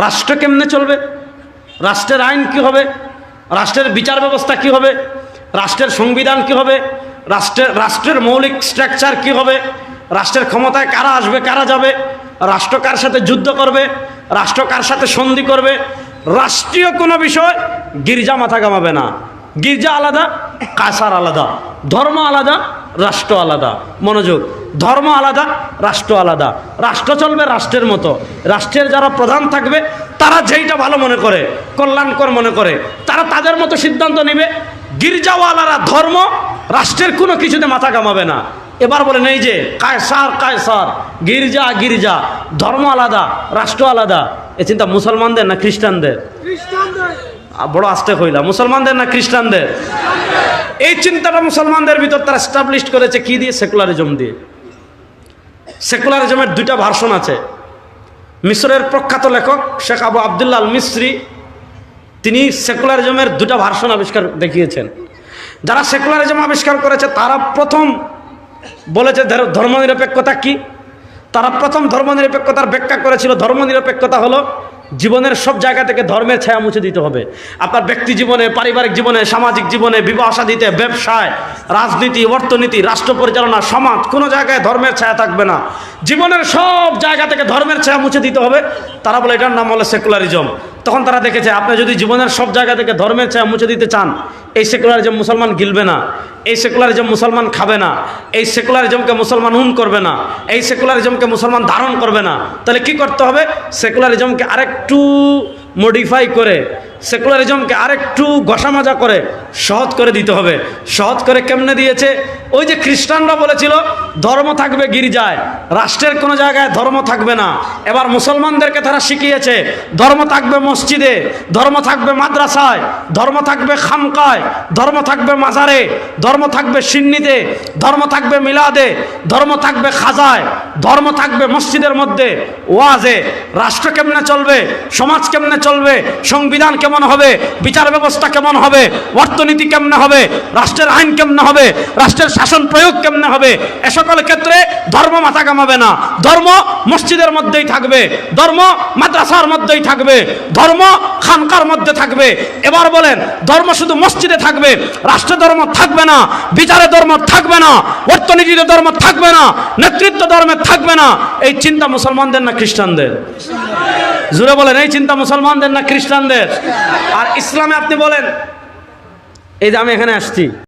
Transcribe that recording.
রাষ্ট্র কেমনে চলবে, রাষ্ট্রের আইন কি হবে, রাষ্ট্রের বিচার ব্যবস্থা কি হবে, রাষ্ট্রের সংবিধান কি হবে, রাষ্ট্রের মৌলিক স্ট্রাকচার কি হবে, রাষ্ট্রের ক্ষমতায় কারা আসবে কারা যাবে, রাষ্ট্র কার সাথে যুদ্ধ করবে, রাষ্ট্র কার সাথে সন্ধি করবে, রাষ্ট্রীয় কোনো বিষয় গির্জা মাথা ঘামাবে না। গির্জা আলাদা, কায়সার আলাদা, ধর্ম আলাদা, রাষ্ট্র আলাদা। মনোযোগ, ধর্ম আলাদা, রাষ্ট্র আলাদা। রাষ্ট্র চলবে রাষ্ট্রের মতো, রাষ্ট্রের যারা প্রধান থাকবে তারা যেইটা ভালো মনে করে, কল্যাণকর মনে করে, তারা তাদের মতো সিদ্ধান্ত নেবে। গির্জাওয়ালারা ধর্ম রাষ্ট্রের কোনো কিছুতে মাথা ঘামাবে না। এবার বলেন এই যে কায়সার কায়সার, গির্জা গির্জা, ধর্ম আলাদা রাষ্ট্র আলাদা, এ চিন্তা মুসলমানদের না খ্রিস্টানদের? বড় আস্তে কইলা, মুসলমানদের না খ্রিস্টানদের? এই চিন্তাটা মুসলমানদের ভিতর তারা এস্টাবলিশ করেছে কি দিয়ে? সেকুলারিজম দিয়ে। সেকুলারিজমের দুইটা ভার্সন আছে। মিশরের প্রখ্যাত লেখক শেখ আবু আবদুল্লাহ আল মিসরি তিনি সেকুলারিজমের দুটা ভার্সন আবিষ্কার দেখিয়েছেন। যারা সেকুলারিজম আবিষ্কার করেছে তারা প্রথম বলেছে ধর্মনিরপেক্ষতা কি। তারা প্রথম ধর্মনিরপেক্ষতার ব্যাখ্যা করেছিল, ধর্মনিরপেক্ষতা হলো জীবনের সব জায়গা থেকে ধর্মের ছায়া মুছে দিতে হবে। আপনার ব্যক্তি জীবনে, পারিবারিক জীবনে, সামাজিক জীবনে, বিবাহ শাদীতে, ব্যবসায়, রাজনীতি, অর্থনীতি, রাষ্ট্র পরিচালনা, সমাজ, কোনো জায়গায় ধর্মের ছায়া থাকবে না। জীবনের সব জায়গা থেকে ধর্মের ছায়া মুছে দিতে হবে। তারা বলে এটার নাম হলো সেকুলারিজম। তখন তারা দেখেছে আপনি যদি জীবনের সব জায়গা থেকে ধর্মের ছায়া মুছে দিতে চান, এই সেকুলারিজম মুসলমান গিলবে না, এই সেকুলারিজম মুসলমান খাবে না, এই সেকুলারিজমকে মুসলমান হুন করবে না, এই সেকুলারিজমকে মুসলমান ধারণ করবে না। তাহলে কি করতে হবে? সেকুলারিজমকে আরেকটু মডিফাই করে, সেকুলারিজমকে আরেকটু ঘষামাজা করে সহজ করে দিতে হবে। সহজ করে কেমনে দিয়েছে? ওই যে খ্রিস্টানরা বলেছিল ধর্ম থাকবে গির্জায়, রাষ্ট্রের কোনো জায়গায় ধর্ম থাকবে না। এবার মুসলমানদেরকে তারা শিখিয়েছে ধর্ম থাকবে মসজিদে, ধর্ম থাকবে মাদ্রাসায়, ধর্ম থাকবে খামকায়, ধর্ম থাকবে মাজারে, ধর্ম থাকবে সিন্নিতে, ধর্ম থাকবে মিলাদে, ধর্ম থাকবে খাজায়, ধর্ম থাকবে মসজিদের মধ্যে, ওয়াজে। রাষ্ট্র কেমনে চলবে, সমাজ কেমনে চলবে, সংবিধান কেমন হবে, বিচার ব্যবস্থা কেমন হবে, অর্থনীতি কেমনে হবে, রাষ্ট্রের আইন কেমনে হবে, রাষ্ট্রের শাসন প্রয়োগ কেমনে হবে, এ সকল ক্ষেত্রে ধর্ম মাথা ঘামাবে না। ধর্ম মসজিদের মধ্যেই থাকবে, ধর্ম মাদ্রাসার মধ্যেই থাকবে, ধর্ম খানকার মধ্যে থাকবে। এবার বলেন ধর্ম শুধু মসজিদে থাকবে, রাষ্ট্র ধর্ম থাকবে না, বিচারে ধর্ম থাকবে না, অর্থনীতিতে ধর্ম থাকবে না, নেতৃত্ব ধর্মে থাকবে না। এই চিন্তা মুসলমানদের না খ্রিস্টানদের? জুড়ে বলেন, এই চিন্তা মুসলমানদের না খ্রিস্টানদের? আর ইসলামে আপনি বলেন, এই যে আমি এখানে আসছি,